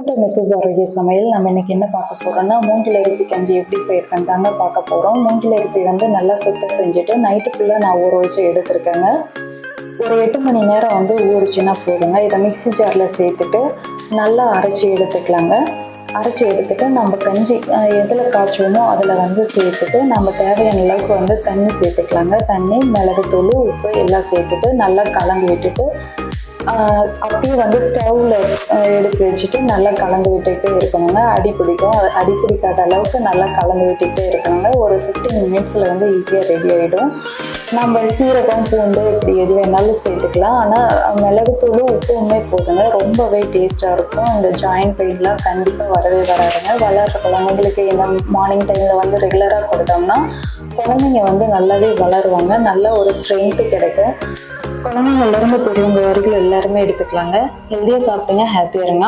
Welcome to மித்துஸ் ஆரோக்கிய சமையல். நம்ம இன்னைக்கு என்ன பார்க்க போறோம்னா மூங்கில் அரிசி கஞ்சி எப்படி செய்யறதுன்னு தாங்க பார்க்க போறோம். மூங்கில் அரிசி நல்லா சுத்தம் செஞ்சுட்டு நைட்டு ஃபுல்லாக நான் ஊற வச்சு எடுத்துருக்கேங்க. ஒரு 8 மணி நேரம் ஊறிச்சுன்னா போதுங்க. இதை மிக்ஸி ஜாரில் சேர்த்துட்டு நல்லா அரைச்சி எடுத்துக்கலாங்க. அரைச்சி எடுத்துட்டு நம்ம கஞ்சி எதில் காய்ச்சுவோமோ அதில் சேர்த்துட்டு நம்ம தேவையான அளவுக்கு தண்ணி சேர்த்துக்கலாங்க. தண்ணி, மிளகுத்தூள், உப்பு எல்லாம் சேர்த்துட்டு நல்லா கலந்து விட்டுட்டு அப்படியே ஸ்டவ்வில் எடுத்து வச்சுட்டு நல்லா கலந்து விட்டுக்கிட்டே இருக்கணுங்க. அடி பிடிக்காத அளவுக்கு நல்லா கலந்து விட்டுக்கிட்டே இருக்கணுங்க. ஒரு 15 மினிட்ஸில் ஈஸியாக ரெடி ஆகிடும். நம்ம சீரகம், பூண்டு இப்படி எது வேணாலும் சேர்த்துக்கலாம். ஆனால் மிளகுத்தூள், உப்புமே போதுங்க. ரொம்பவே டேஸ்ட்டாக இருக்கும். இந்த ஜாயின்ட் பெயின்லாம் கண்டிப்பாக வரவே வராதுங்க. வளர்கிற குழந்தைங்களுக்கு இந்த மார்னிங் டைமில் ரெகுலராக கொடுத்தோம்னா குழந்தைங்க நல்லாவே வளருவாங்க. நல்ல ஒரு ஸ்ட்ரென்த்து கிடைக்கும். குழந்தைங்கள்லேருந்து பெரியவங்க வரைக்கும் எல்லாருமே எடுத்துக்கலாங்க. ஹெல்த்தியாக சாப்பிடுங்க, ஹாப்பியாக இருங்க.